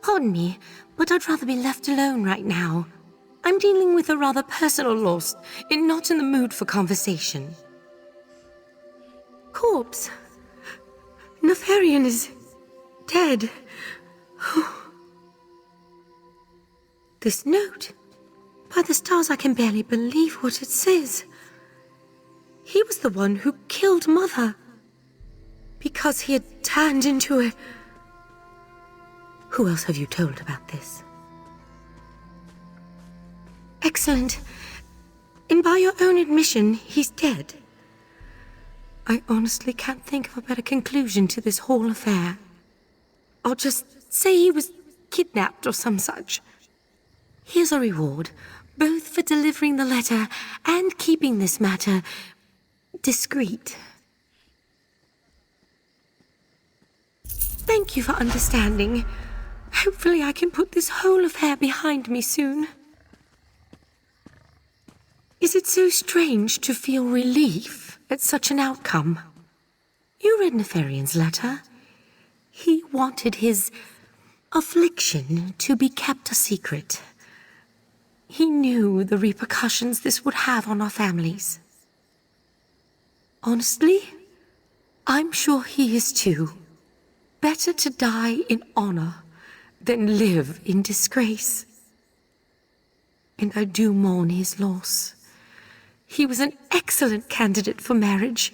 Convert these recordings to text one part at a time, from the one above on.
Pardon me, but I'd rather be left alone right now. I'm dealing with a rather personal loss and not in the mood for conversation. Corpse. Nefarion is dead. This note. By the stars, I can barely believe what it says. He was the one who killed Mother. Because he had turned into a... Who else have you told about this? Excellent. And by your own admission, he's dead. I honestly can't think of a better conclusion to this whole affair. I'll just say he was kidnapped or some such. Here's a reward, both for delivering the letter and keeping this matter discreet. Thank you for understanding. Hopefully I can put this whole affair behind me soon. Is it so strange to feel relief at such an outcome? You read Nefarion's letter. He wanted his affliction to be kept a secret. He knew the repercussions this would have on our families. Honestly, I'm sure he is too. Better to die in honor than live in disgrace. And I do mourn his loss. He was an excellent candidate for marriage.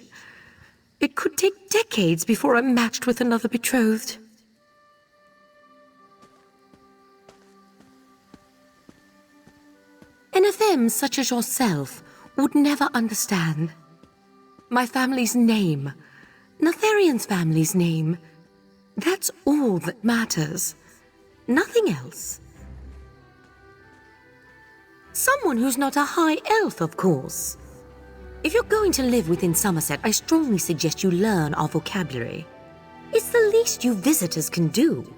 It could take decades before I'm matched with another betrothed. of them, such as yourself, would never understand. My family's name, Nefarion's family's name, that's all that matters. Nothing else. Someone who's not a high elf, of course. If you're going to live within Summerset, I strongly suggest you learn our vocabulary. It's the least you visitors can do.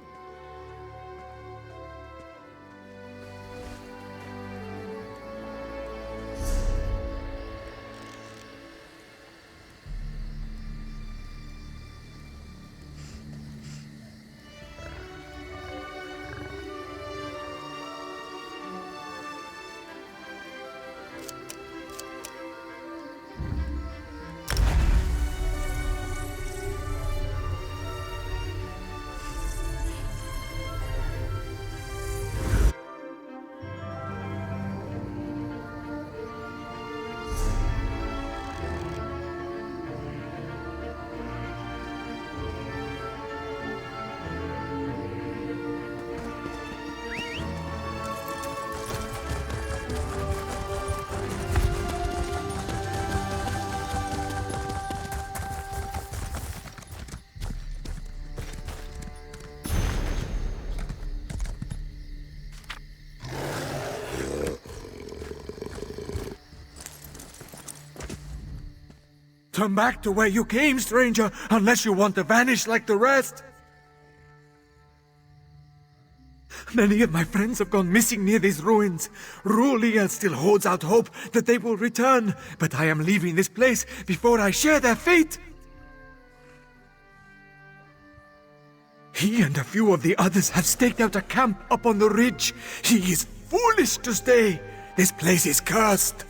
Turn back to where you came, stranger, unless you want to vanish like the rest. Many of my friends have gone missing near these ruins. Rultari still holds out hope that they will return, but I am leaving this place before I share their fate. He and a few of the others have staked out a camp up on the ridge. He is foolish to stay. This place is cursed.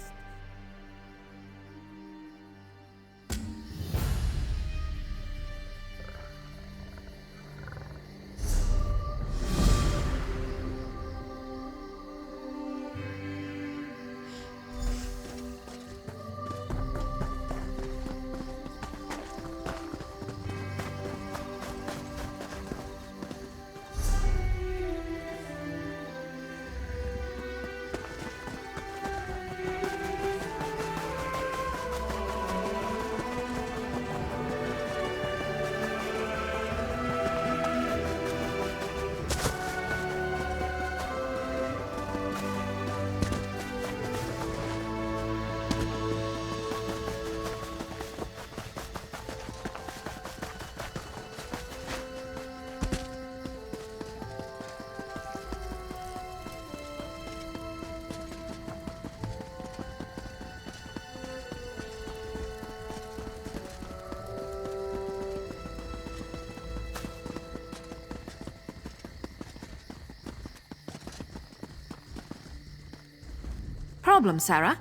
Problem, Sarah?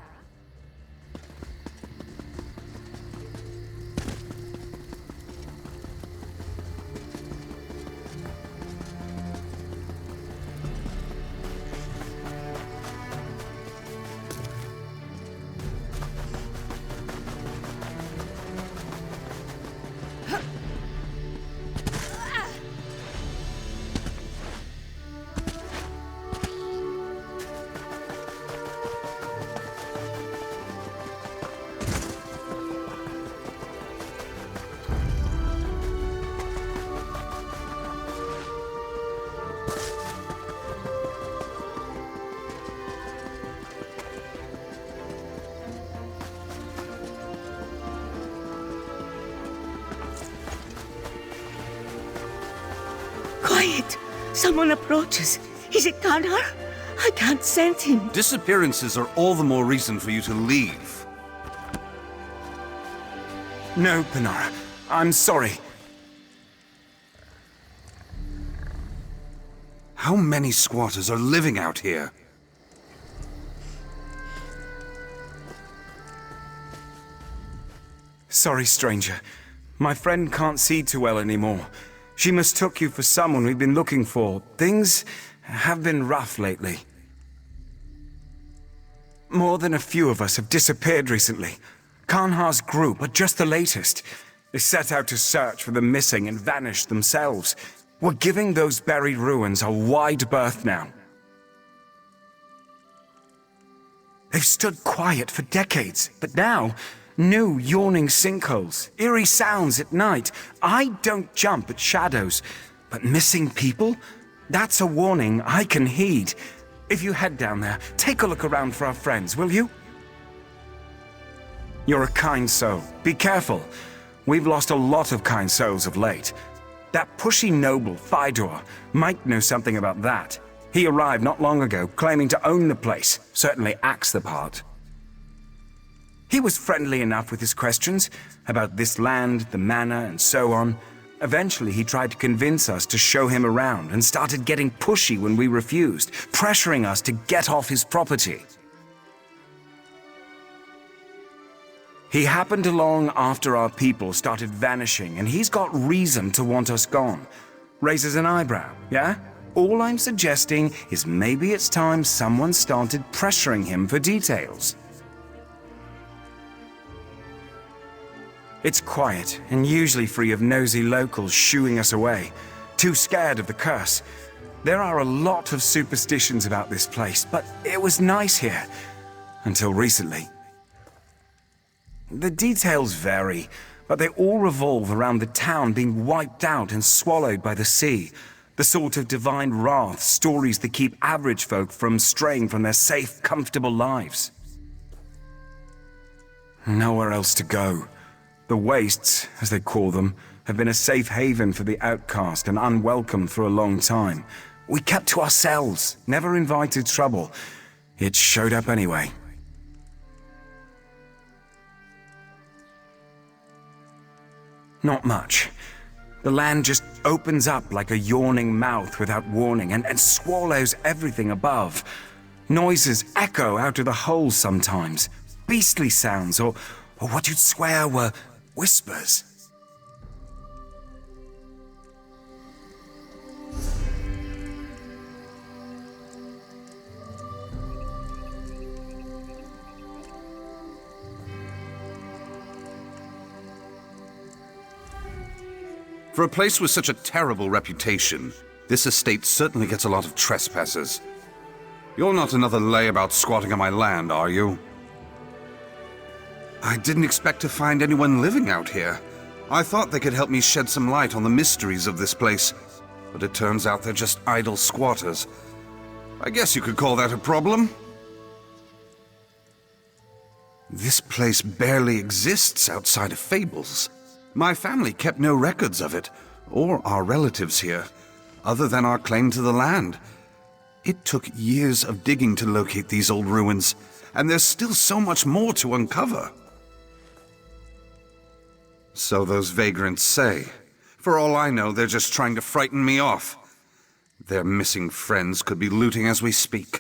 Quiet! Someone approaches. Is it Karnhar? I can't sense him. Disappearances are all the more reason for you to leave. No, Penara. I'm sorry. How many squatters are living out here? Sorry, stranger. My friend can't see too well anymore. She mistook you for someone we've been looking for. Things have been rough lately. More than a few of us have disappeared recently. Karnhar's group are just the latest. They set out to search for the missing and vanished themselves. We're giving those buried ruins a wide berth now. They've stood quiet for decades, but now, new yawning sinkholes, eerie sounds at night. I don't jump at shadows, but missing people? That's a warning I can heed. If you head down there, take a look around for our friends, will you? You're a kind soul. Be careful. We've lost a lot of kind souls of late. That pushy noble, Fidor, might know something about that. He arrived not long ago, claiming to own the place. Certainly acts the part. He was friendly enough with his questions about this land, the manor, and so on. Eventually, he tried to convince us to show him around and started getting pushy when we refused, pressuring us to get off his property. He happened along after our people started vanishing, and he's got reason to want us gone. Raises an eyebrow, yeah? All I'm suggesting is maybe it's time someone started pressuring him for details. It's quiet and usually free of nosy locals shooing us away, too scared of the curse. There are a lot of superstitions about this place, but it was nice here, until recently. The details vary, but they all revolve around the town being wiped out and swallowed by the sea. The sort of divine wrath stories that keep average folk from straying from their safe, comfortable lives. Nowhere else to go. The wastes, as they call them, have been a safe haven for the outcast and unwelcome for a long time. We kept to ourselves, never invited trouble. It showed up anyway. Not much. The land just opens up like a yawning mouth without warning and swallows everything above. Noises echo out of the holes sometimes. Beastly sounds, or what you'd swear were whispers. For a place with such a terrible reputation, this estate certainly gets a lot of trespassers. You're not another layabout squatting on my land, are you? I didn't expect to find anyone living out here. I thought they could help me shed some light on the mysteries of this place, but it turns out they're just idle squatters. I guess you could call that a problem. This place barely exists outside of fables. My family kept no records of it, or our relatives here, other than our claim to the land. It took years of digging to locate these old ruins, and there's still so much more to uncover. So those vagrants say. For all I know, they're just trying to frighten me off. Their missing friends could be looting as we speak.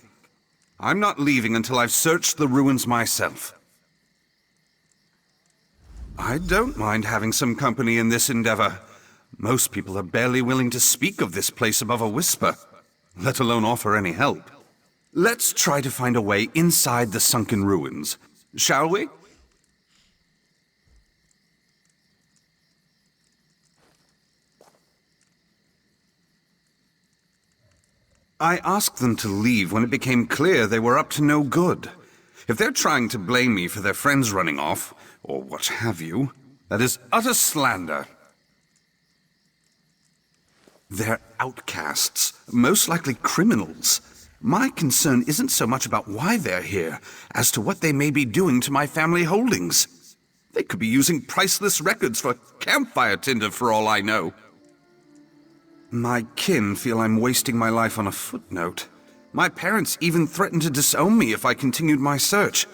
I'm not leaving until I've searched the ruins myself. I don't mind having some company in this endeavor. Most people are barely willing to speak of this place above a whisper, let alone offer any help. Let's try to find a way inside the sunken ruins, shall we? I asked them to leave when it became clear they were up to no good. If they're trying to blame me for their friends running off, or what have you, that is utter slander. They're outcasts, most likely criminals. My concern isn't so much about why they're here, as to what they may be doing to my family holdings. They could be using priceless records for campfire tinder for all I know. My kin feel I'm wasting my life on a footnote. My parents even threatened to disown me if I continued my search,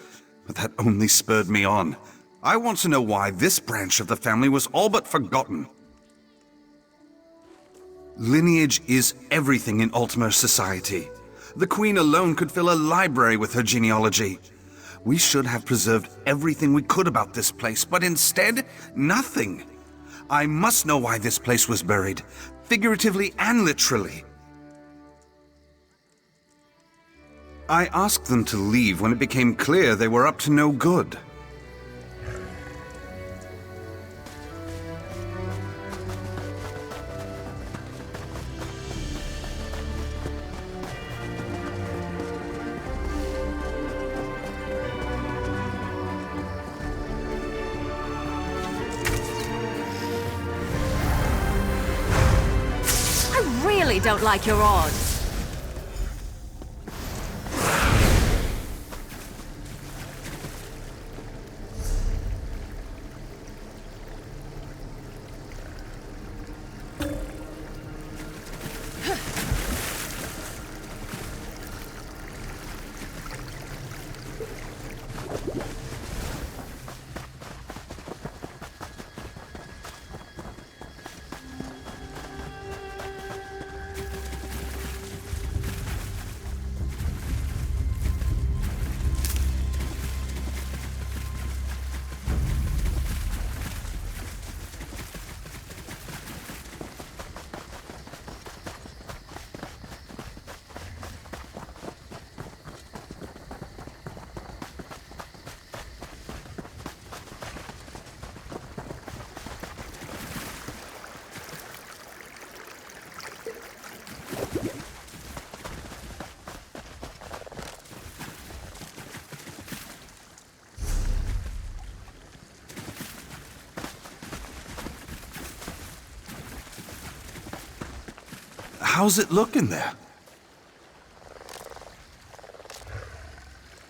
but that only spurred me on. I want to know why this branch of the family was all but forgotten. Lineage is everything in Altmer society. The Queen alone could fill a library with her genealogy. We should have preserved everything we could about this place, but instead, nothing. I must know why this place was buried, figuratively and literally. I asked them to leave when it became clear they were up to no good. really don't like your odds. How's it looking there?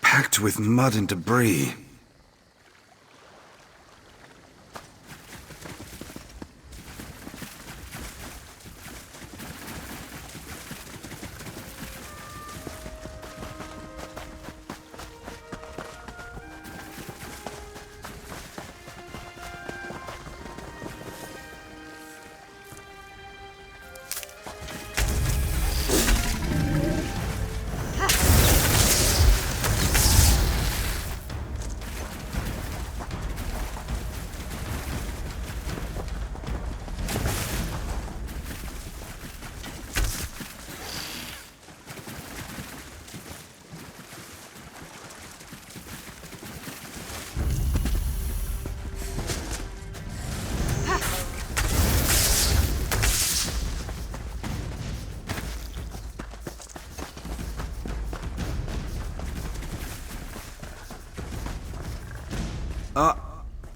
Packed with mud and debris.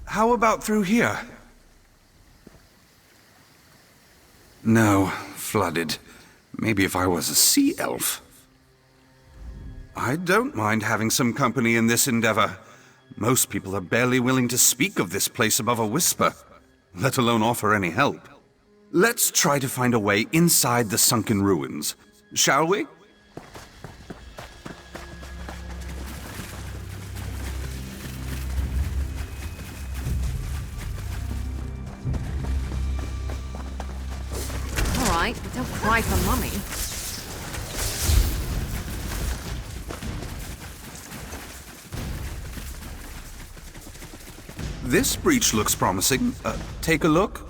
How about through here? No, flooded. Maybe if I was a sea elf. I don't mind having some company in this endeavor. Most people are barely willing to speak of this place above a whisper, let alone offer any help. Let's try to find a way inside the sunken ruins, shall we? Alright, but don't cry for mummy. This breach looks promising. Take a look.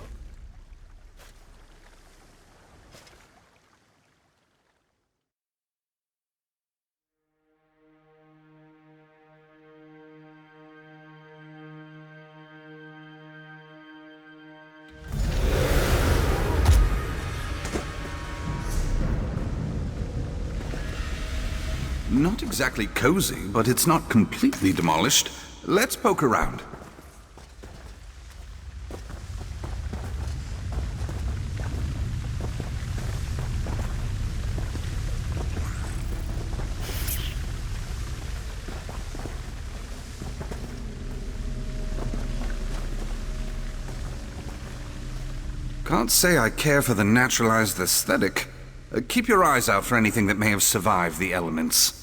Not exactly cozy, but it's not completely demolished. Let's poke around. Can't say I care for the naturalized aesthetic. Keep your eyes out for anything that may have survived the elements.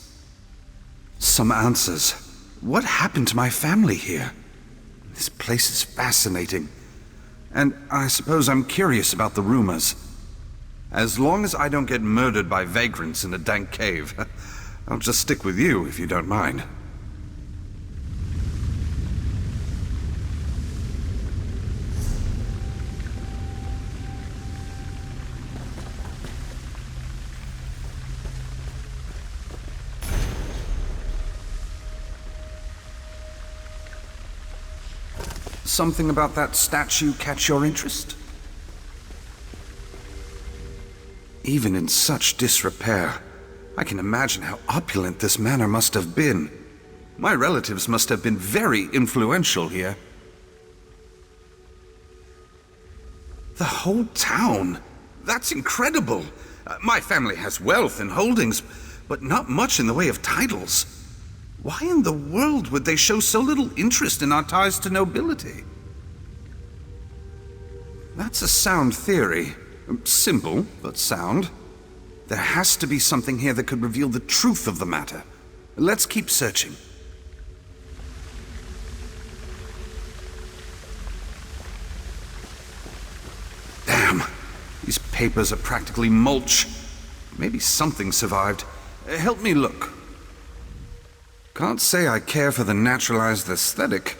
Some answers. What happened to my family here? This place is fascinating. And I suppose I'm curious about the rumors. As long as I don't get murdered by vagrants in a dank cave, I'll just stick with you if you don't mind. Something about that statue catch your interest? Even in such disrepair, I can imagine how opulent this manor must have been. My relatives must have been very influential here. The whole town! That's incredible! My family has wealth and holdings, but not much in the way of titles. Why in the world would they show so little interest in our ties to nobility? That's a sound theory. Simple, but sound. There has to be something here that could reveal the truth of the matter. Let's keep searching. Damn. These papers are practically mulch. Maybe something survived. Help me look. Can't say I care for the naturalized aesthetic.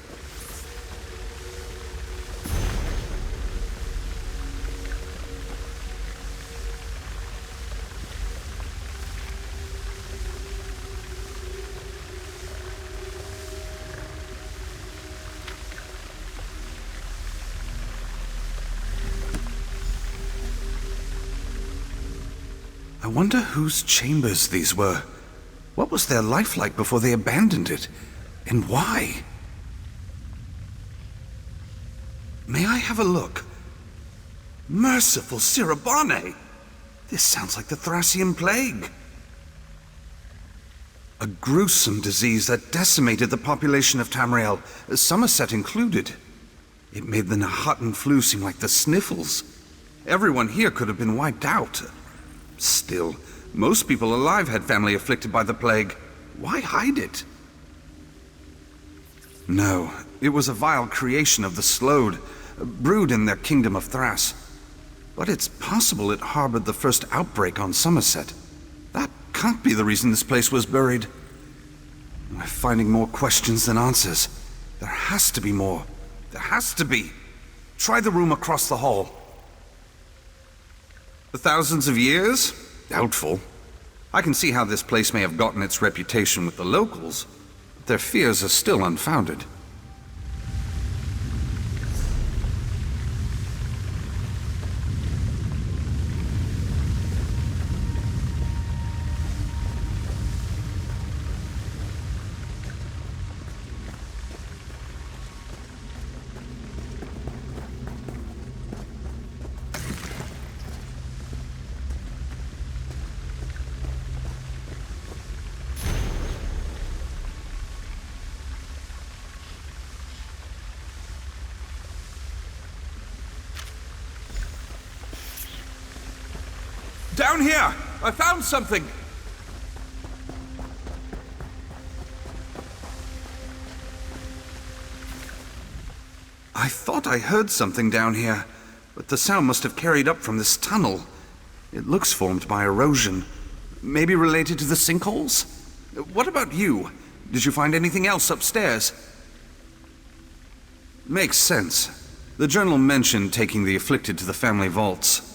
I wonder whose chambers these were. What was their life like before they abandoned it? And why? May I have a look? Merciful Sirabane! This sounds like the Thracian plague. A gruesome disease that decimated the population of Tamriel, Summerset included. It made the Nahatan flu seem like the sniffles. Everyone here could have been wiped out. Still, most people alive had family afflicted by the plague. Why hide it? No, it was a vile creation of the Slode, brewed in their kingdom of Thras. But it's possible it harbored the first outbreak on Summerset. That can't be the reason this place was buried. I'm finding more questions than answers. There has to be more. There has to be. Try the room across the hall. The thousands of years? Doubtful. I can see how this place may have gotten its reputation with the locals, but their fears are still unfounded. Down here! I found something! I thought I heard something down here, but the sound must have carried up from this tunnel. It looks formed by erosion. Maybe related to the sinkholes? What about you? Did you find anything else upstairs? Makes sense. The journal mentioned taking the afflicted to the family vaults.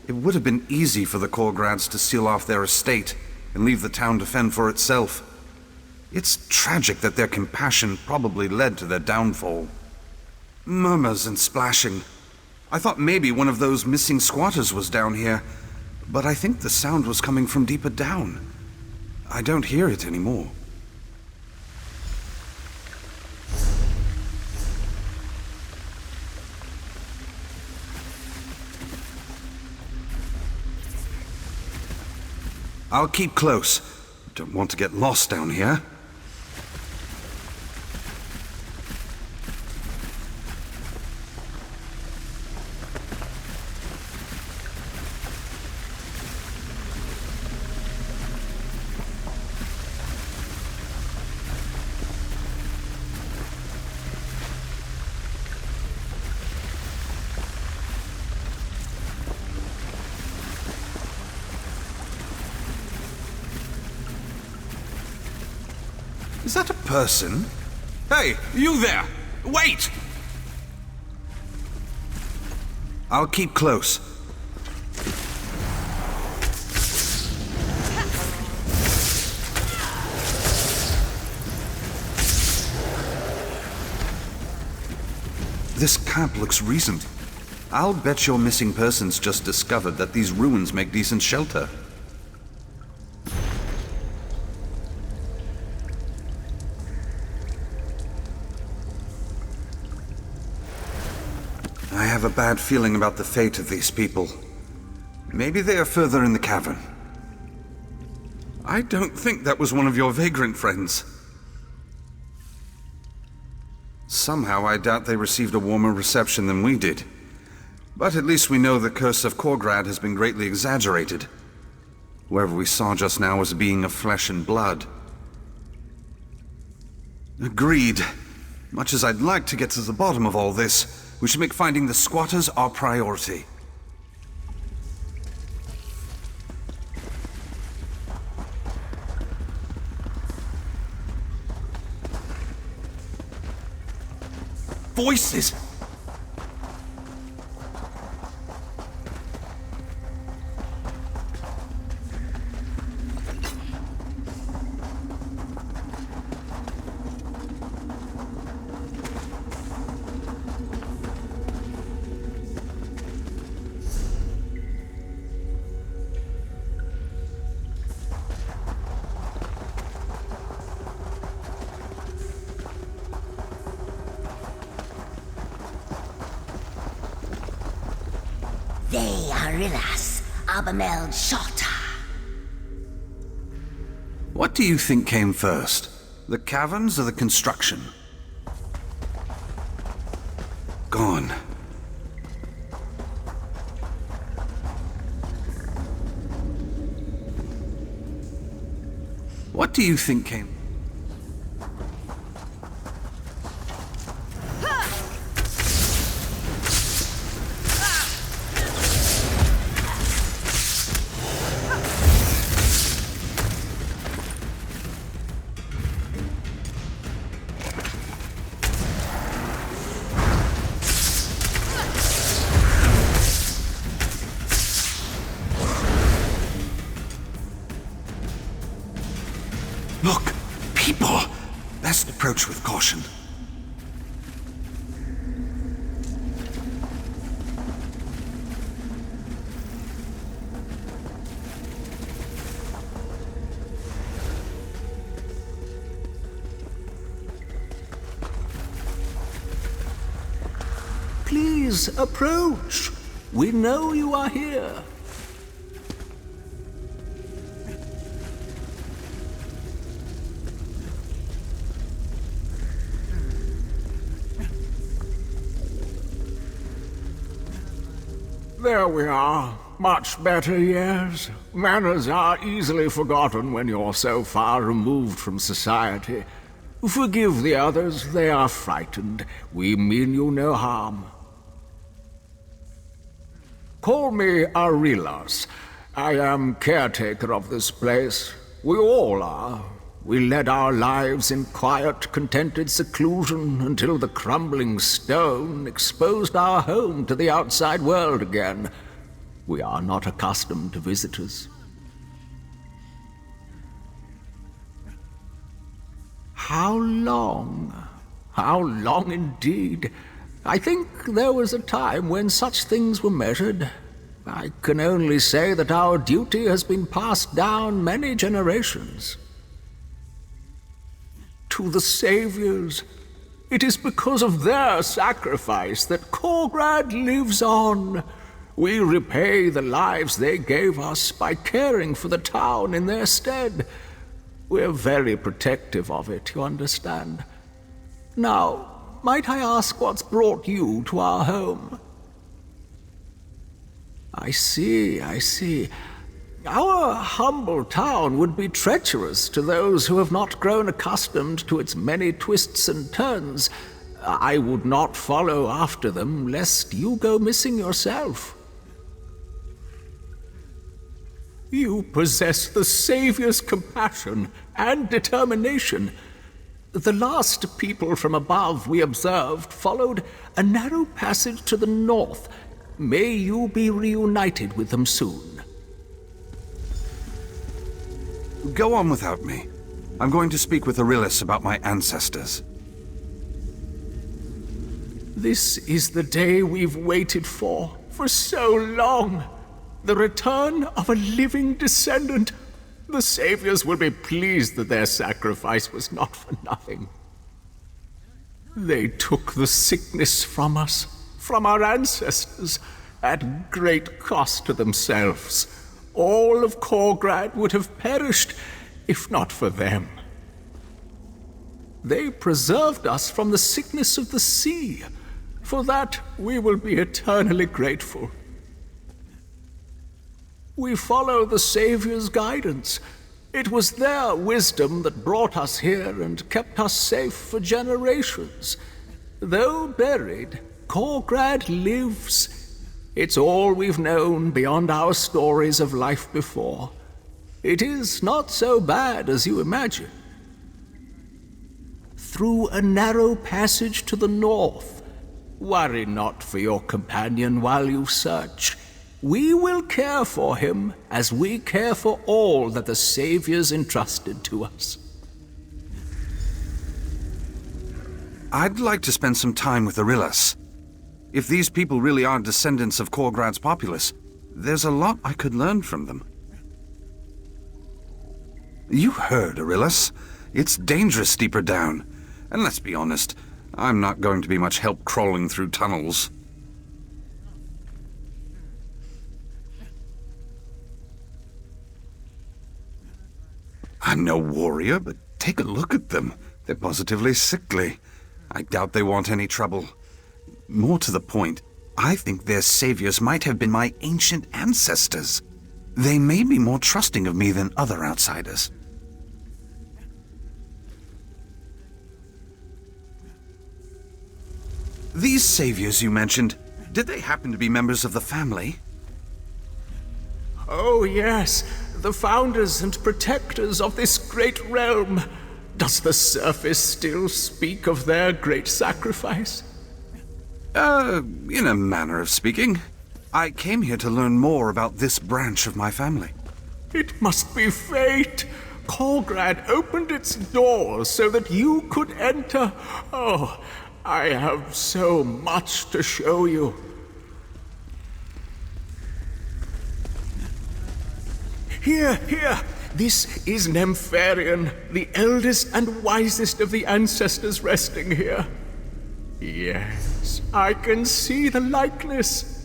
It would have been easy for the Korgrads to seal off their estate and leave the town to fend for itself. It's tragic that their compassion probably led to their downfall. Murmurs and splashing. I thought maybe one of those missing squatters was down here, but I think the sound was coming from deeper down. I don't hear it anymore. I'll keep close. Don't want to get lost down here. Is that a person? Hey, you there! Wait! I'll keep close. This camp looks recent. I'll bet your missing persons just discovered that these ruins make decent shelter. I have a bad feeling about the fate of these people. Maybe they are further in the cavern. I don't think that was one of your vagrant friends. Somehow I doubt they received a warmer reception than we did. But at least we know the curse of Korgrad has been greatly exaggerated. Whoever we saw just now was a being of flesh and blood. Agreed. Much as I'd like to get to the bottom of all this, we should make finding the squatters our priority. Voices! They are Rillas, Abamel Shota. What do you think came first? The caverns or the construction? Gone. What do you think came... Look! People! Best approach with caution. Please approach. We know you are here. There we are. Much better, yes. Manners are easily forgotten when you're so far removed from society. Forgive the others, they are frightened. We mean you no harm. Call me Arilas. I am caretaker of this place. We all are. We led our lives in quiet, contented seclusion until the crumbling stone exposed our home to the outside world again. We are not accustomed to visitors. How long? How long indeed? I think there was a time when such things were measured. I can only say that our duty has been passed down many generations. To the saviors, it is because of their sacrifice that Korgrad lives on. We repay the lives they gave us by caring for the town in their stead. We're very protective of it, you understand. Now, might I ask what's brought you to our home? I see, I see. Our humble town would be treacherous to those who have not grown accustomed to its many twists and turns. I would not follow after them, lest you go missing yourself. You possess the Savior's compassion and determination. The last people from above we observed followed a narrow passage to the north. May you be reunited with them soon. Go on without me. I'm going to speak with Arilas about my ancestors. This is the day we've waited for so long. The return of a living descendant. The saviors will be pleased that their sacrifice was not for nothing. They took the sickness from us, from our ancestors, at great cost to themselves. All of Korgrad would have perished if not for them. They preserved us from the sickness of the sea. For that, we will be eternally grateful. We follow the Savior's guidance. It was their wisdom that brought us here and kept us safe for generations. Though buried, Korgrad lives. It's all we've known beyond our stories of life before. It is not so bad as you imagine. Through a narrow passage to the north. Worry not for your companion while you search. We will care for him as we care for all that the Saviors entrusted to us. I'd like to spend some time with Arillas. If these people really are descendants of Korgrad's populace, there's a lot I could learn from them. You heard, Arillas. It's dangerous deeper down. And let's be honest, I'm not going to be much help crawling through tunnels. I'm no warrior, but take a look at them. They're positively sickly. I doubt they want any trouble. More to the point, I think their saviors might have been my ancient ancestors. They may be more trusting of me than other outsiders. These saviors you mentioned, did they happen to be members of the family? Oh, yes, the founders and protectors of this great realm. Does the surface still speak of their great sacrifice? In a manner of speaking. I came here to learn more about this branch of my family. It must be fate. Korgrad opened its doors so that you could enter. Oh, I have so much to show you. Here. This is Nefarion, the eldest and wisest of the ancestors resting here. Yes, I can see the likeness.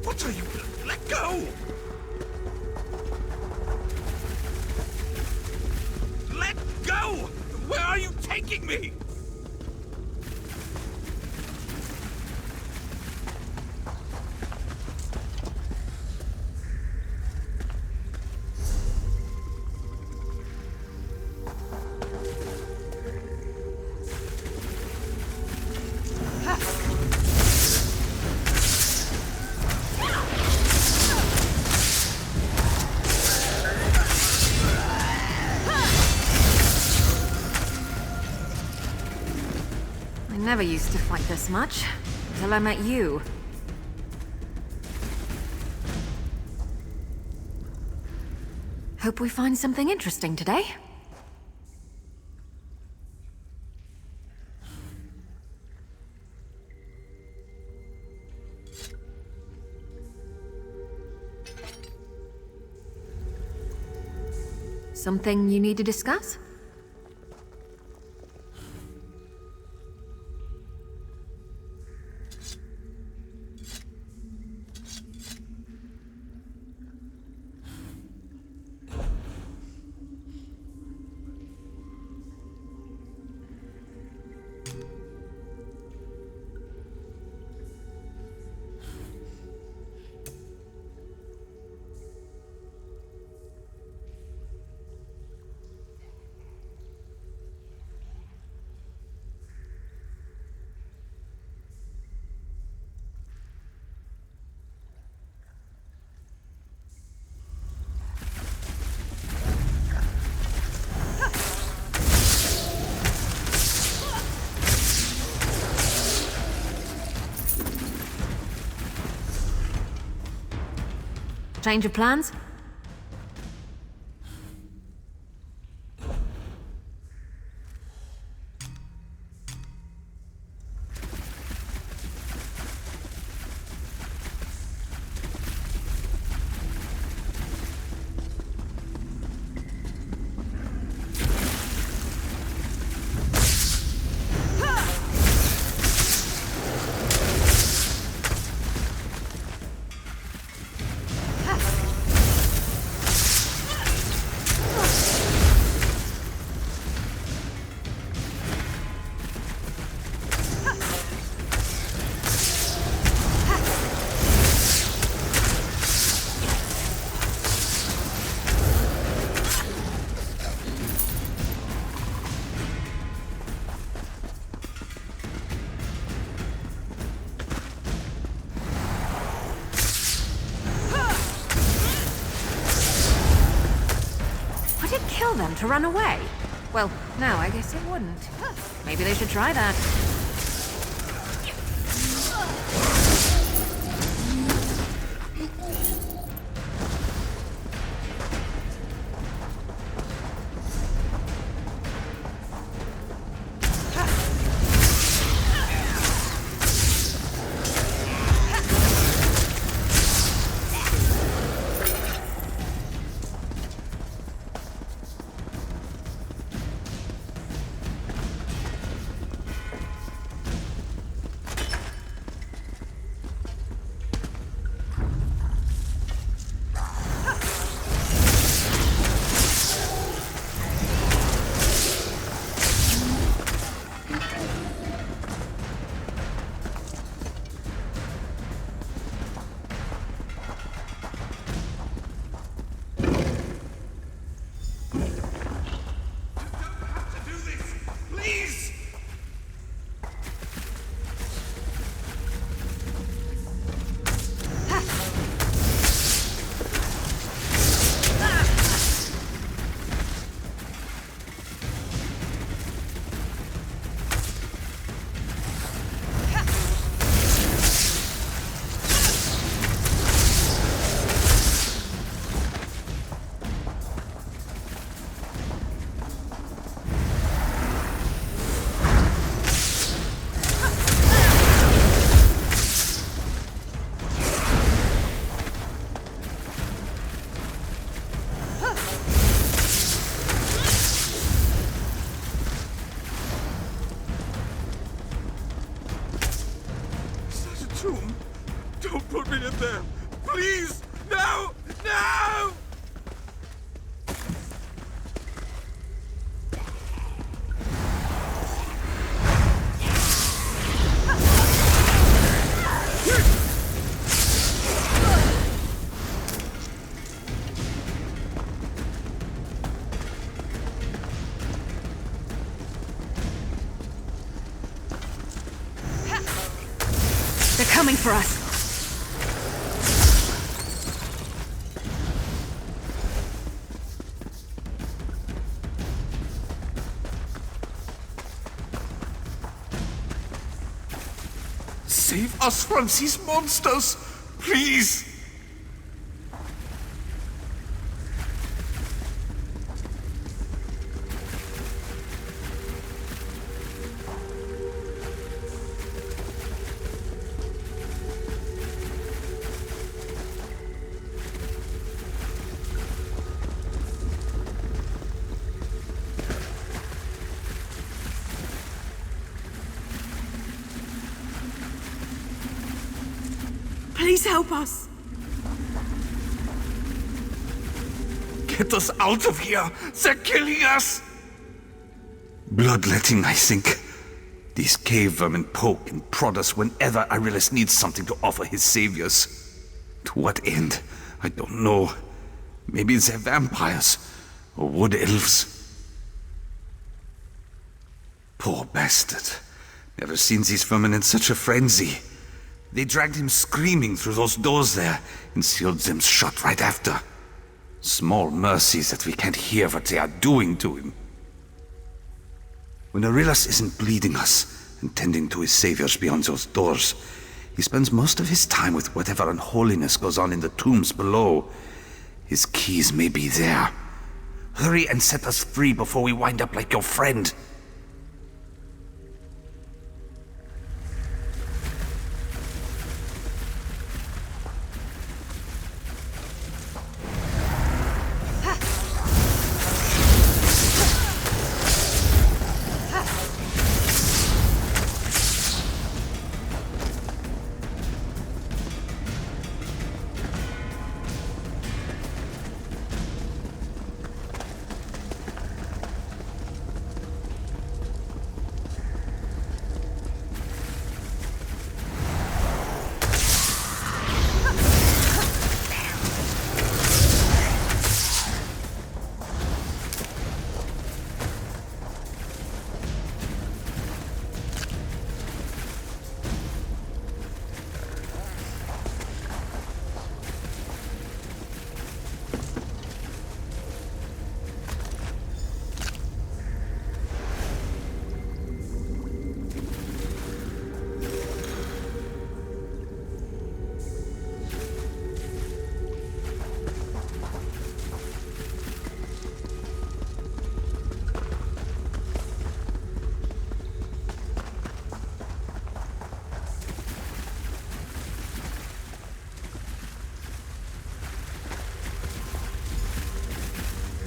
What are you? Let go! Let go! Where are you taking me? I never used to fight this much, until I met you. Hope we find something interesting today. Something you need to discuss? Change of plans? Kill them to run away? Well, no, I guess it wouldn't. Maybe they should try that. Don't put me in there! Please! No! No! They're coming for us. Save us from these monsters, please! Please help us. Get us out of here! They're killing us! Bloodletting, I think. These cave vermin poke and prod us whenever Arilus needs something to offer his saviors. To what end? I don't know. Maybe they're vampires or wood elves. Poor bastard. Never seen these vermin in such a frenzy. They dragged him screaming through those doors there and sealed them shut right after. Small mercy that we can't hear what they are doing to him. When Arilus isn't bleeding us and tending to his saviors beyond those doors, He spends most of his time with whatever unholiness goes on in the tombs below. His keys may be there. Hurry and set us free before we wind up like your friend.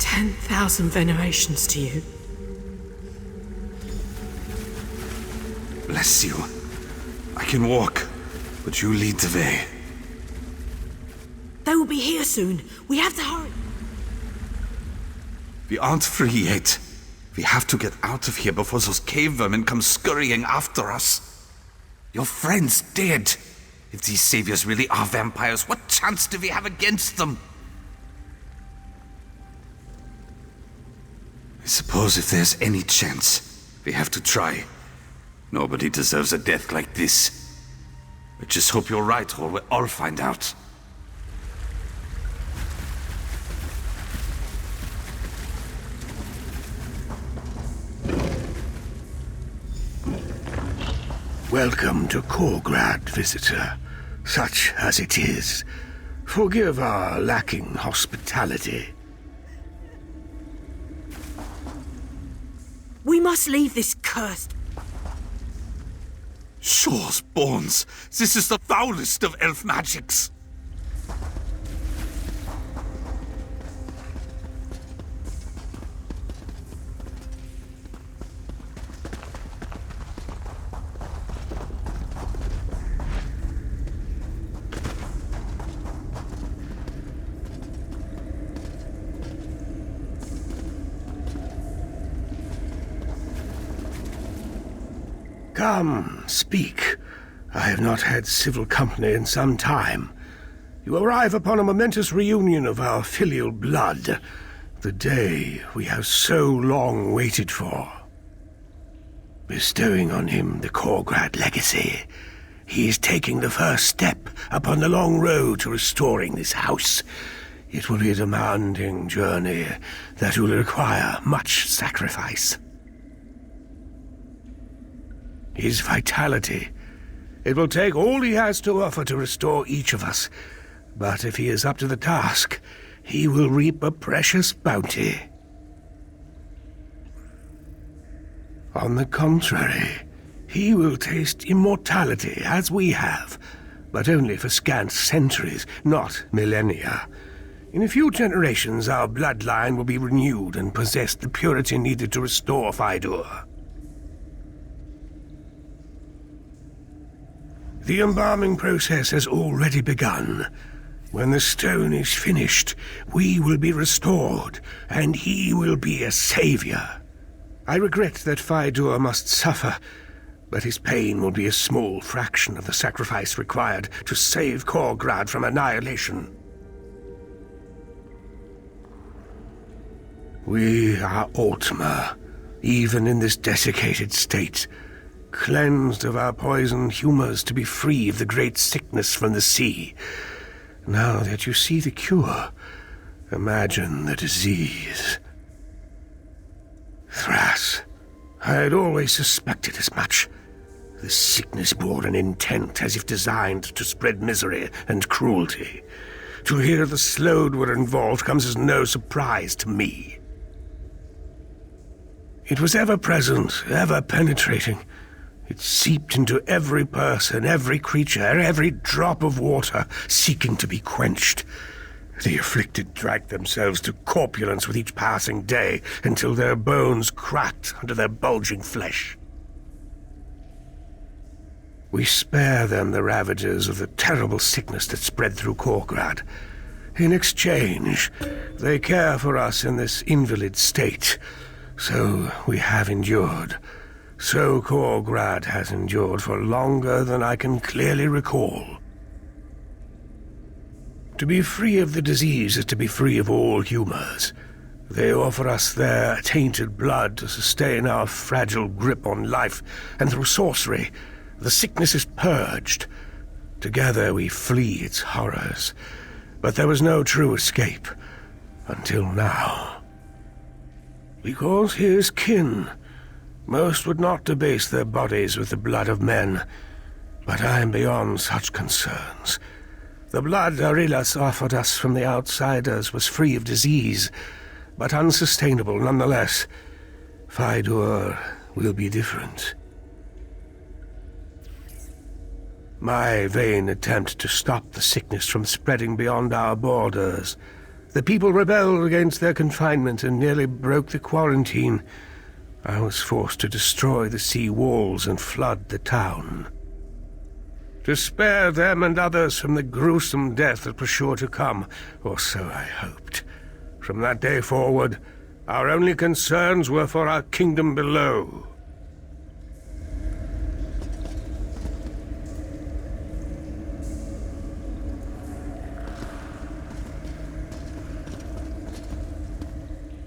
"10,000 venerations to you." Bless you. I can walk, but you lead the way. They will be here soon. We have to hurry. We aren't free yet. We have to get out of here before those cave vermin come scurrying after us. Your friend's dead. If these saviors really are vampires, what chance do we have against them? I suppose if there's any chance, we have to try. Nobody deserves a death like this. I just hope you're right, or we'll all find out. Welcome to Korgrad, visitor. Such as it is. Forgive our lacking hospitality. We must leave this cursed... Shaw's bones! This is the foulest of elf magics! Come, speak. I have not had civil company in some time. You arrive upon a momentous reunion of our filial blood, the day we have so long waited for. Bestowing on him the Korgrad legacy, he is taking the first step upon the long road to restoring this house. It will be a demanding journey that will require much sacrifice. His vitality. It will take all he has to offer to restore each of us. But if he is up to the task, he will reap a precious bounty. On the contrary, he will taste immortality as we have, but only for scant centuries, not millennia. In a few generations, our bloodline will be renewed and possess the purity needed to restore Faidur. The embalming process has already begun. When the stone is finished, we will be restored, and he will be a savior. I regret that Faidur must suffer, but his pain will be a small fraction of the sacrifice required to save Korgrad from annihilation. We are Altmer, even in this desiccated state, cleansed of our poisoned humors to be free of the great sickness from the sea. Now that you see the cure, imagine the disease. Thras, I had always suspected as much. The sickness bore an intent as if designed to spread misery and cruelty. To hear the Slode were involved comes as no surprise to me. It was ever present, ever penetrating. It seeped into every person, every creature, every drop of water, seeking to be quenched. The afflicted dragged themselves to corpulence with each passing day, until their bones cracked under their bulging flesh. We spare them the ravages of the terrible sickness that spread through Korgrad. In exchange, they care for us in this invalid state. So we have endured. So Korgrad has endured for longer than I can clearly recall. To be free of the disease is to be free of all humors. They offer us their tainted blood to sustain our fragile grip on life, and through sorcery, the sickness is purged. Together we flee its horrors. But there was no true escape, until now. Because he is kin. Most would not debase their bodies with the blood of men, but I am beyond such concerns. The blood Arillas offered us from the outsiders was free of disease, but unsustainable nonetheless. Fydur will be different. My vain attempt to stop the sickness from spreading beyond our borders. The people rebelled against their confinement and nearly broke the quarantine. I was forced to destroy the sea walls and flood the town. To spare them and others from the gruesome death that was sure to come, or so I hoped. From that day forward, our only concerns were for our kingdom below.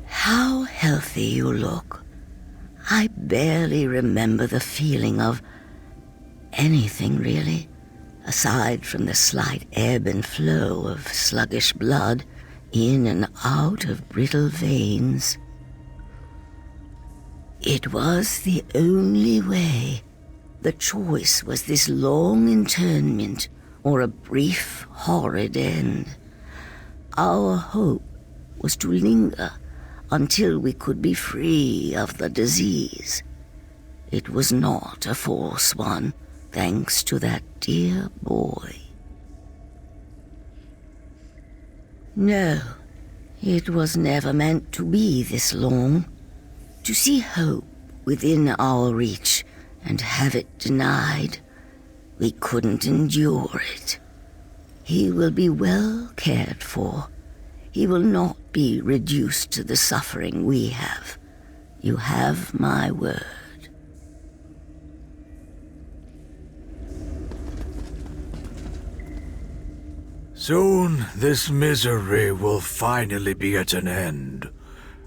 How healthy you look. I barely remember the feeling of anything, really, aside from the slight ebb and flow of sluggish blood in and out of brittle veins. It was the only way. The choice was this long internment or a brief, horrid end. Our hope was to linger until we could be free of the disease. It was not a false one, thanks to that dear boy. No, it was never meant to be this long. To see hope within our reach and have it denied, we couldn't endure it. He will be well cared for. He will not be reduced to the suffering we have. You have my word. Soon this misery will finally be at an end.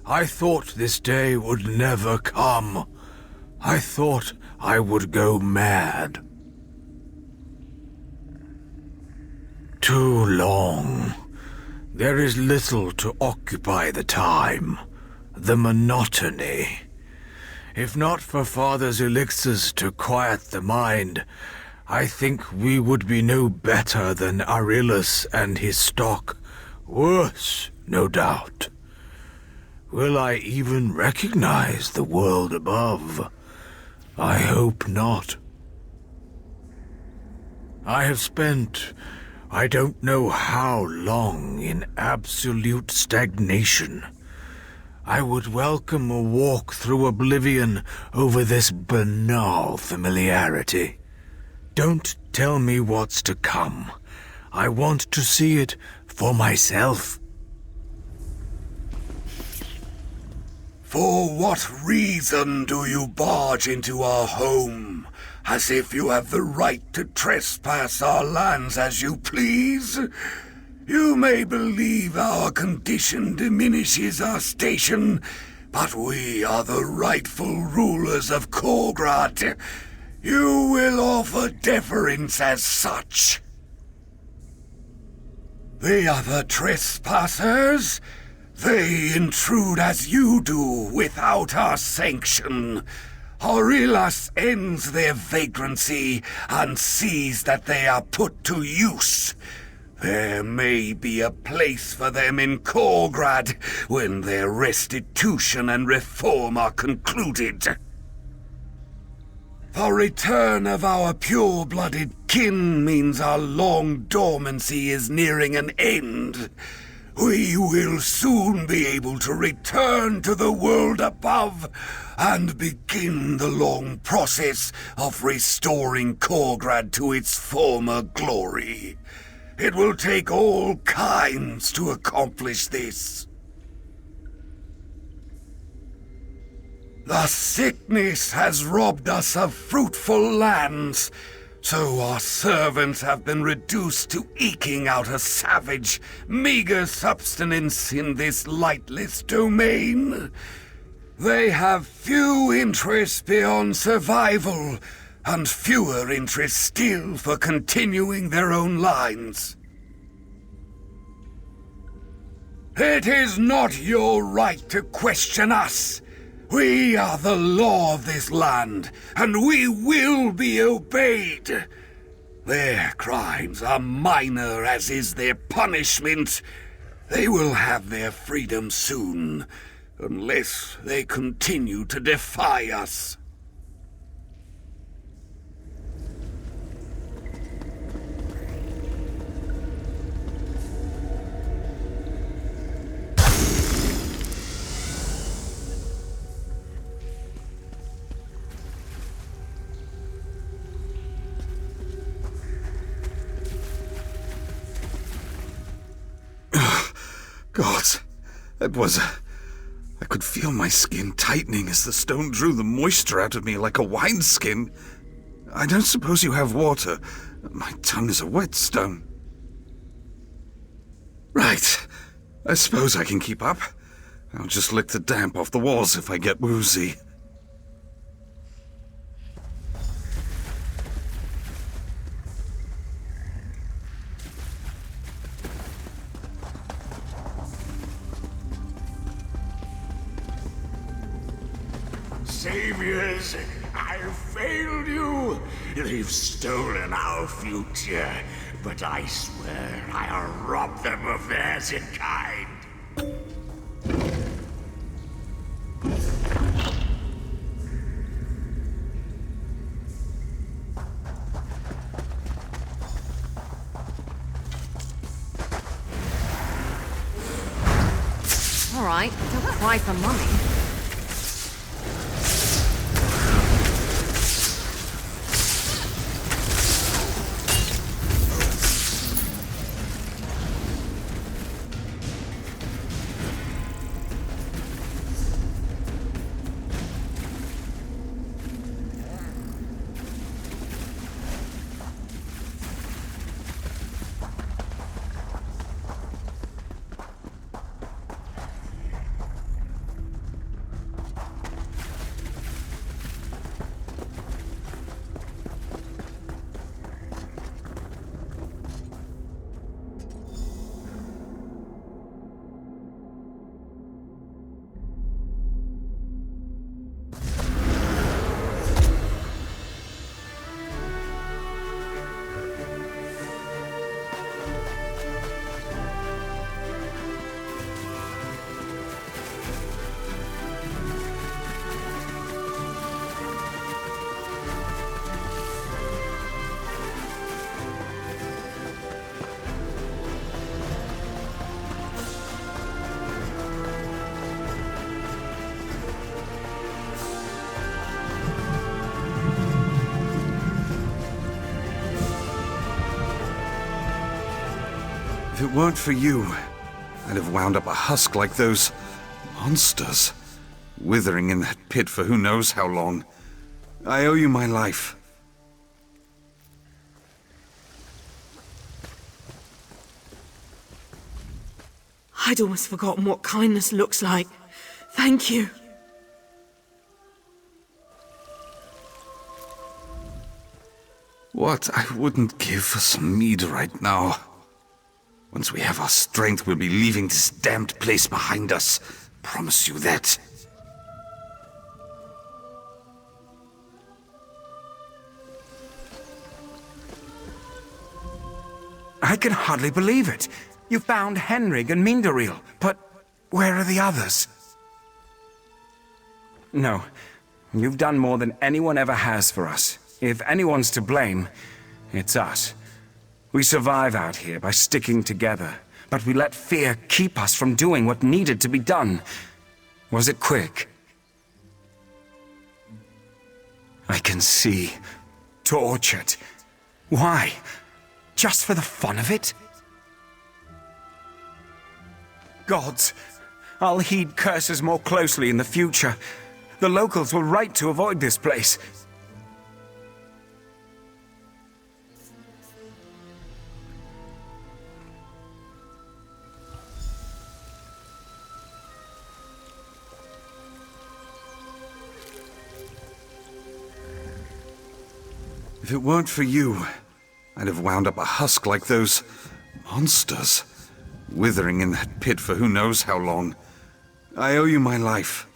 I thought this day would never come. I thought I would go mad. Too long. There is little to occupy the time. The monotony. If not for Father's elixirs to quiet the mind, I think we would be no better than Arillas and his stock. Worse, no doubt. Will I even recognize the world above? I hope not. I have spent I don't know how long in absolute stagnation. I would welcome a walk through oblivion over this banal familiarity. Don't tell me what's to come. I want to see it for myself. For what reason do you barge into our home, as if you have the right to trespass our lands as you please? You may believe our condition diminishes our station, but we are the rightful rulers of Korgrad. You will offer deference as such. The other trespassers, they intrude as you do without our sanction. Aurelius ends their vagrancy and sees that they are put to use. There may be a place for them in Korgrad when their restitution and reform are concluded. The return of our pure-blooded kin means our long dormancy is nearing an end. We will soon be able to return to the world above and begin the long process of restoring Korgrad to its former glory. It will take all kinds to accomplish this. The sickness has robbed us of fruitful lands, so our servants have been reduced to eking out a savage, meager subsistence in this lightless domain. They have few interests beyond survival, and fewer interests still for continuing their own lines. It is not your right to question us. We are the law of this land, and we will be obeyed. Their crimes are minor, as is their punishment. They will have their freedom soon, unless they continue to defy us. Gods, that was I could feel my skin tightening as the stone drew the moisture out of me like a wineskin. I don't suppose you have water. My tongue is a whetstone. Right. I suppose I can keep up. I'll just lick the damp off the walls if I get woozy. Saviors, I've failed you. They've stolen our future, but I swear I'll rob them of theirs in kind. All right, don't cry for Mummy. If it weren't for you, I'd have wound up a husk like those monsters, withering in that pit for who knows how long. I owe you my life. I'd almost forgotten what kindness looks like. Thank you. What I wouldn't give for some mead right now. Once we have our strength, we'll be leaving this damned place behind us. Promise you that. I can hardly believe it. You found Henrig and Mindaril, but where are the others? No, you've done more than anyone ever has for us. If anyone's to blame, it's us. We survive out here by sticking together, but we let fear keep us from doing what needed to be done. Was it quick? I can see. Tortured. Why? Just for the fun of it? Gods, I'll heed curses more closely in the future. The locals were right to avoid this place. If it weren't for you, I'd have wound up a husk like those monsters, withering in that pit for who knows how long. I owe you my life.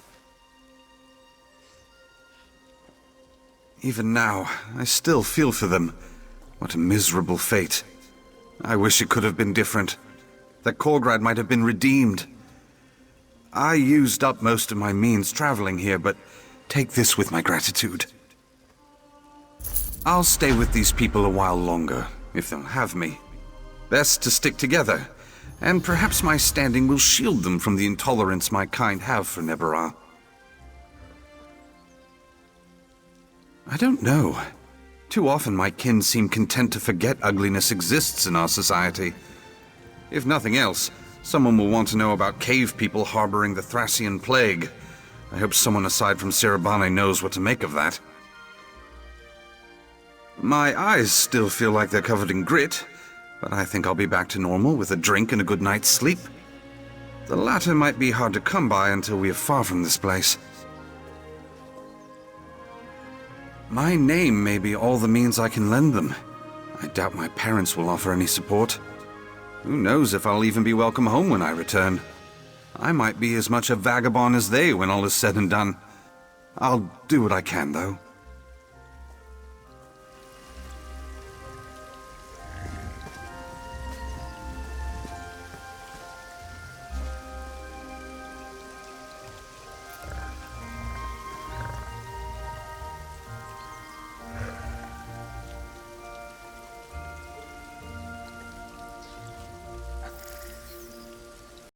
Even now, I still feel for them. What a miserable fate. I wish it could have been different. That Korgrad might have been redeemed. I used up most of my means traveling here, but take this with my gratitude. I'll stay with these people a while longer, if they'll have me. Best to stick together, and perhaps my standing will shield them from the intolerance my kind have for Nebarah. I don't know. Too often my kin seem content to forget ugliness exists in our society. If nothing else, someone will want to know about cave people harboring the Thracian plague. I hope someone aside from Sirabane knows what to make of that. My eyes still feel like they're covered in grit, but I think I'll be back to normal with a drink and a good night's sleep. The latter might be hard to come by until we are far from this place. My name may be all the means I can lend them. I doubt my parents will offer any support. Who knows if I'll even be welcome home when I return. I might be as much a vagabond as they when all is said and done. I'll do what I can, though.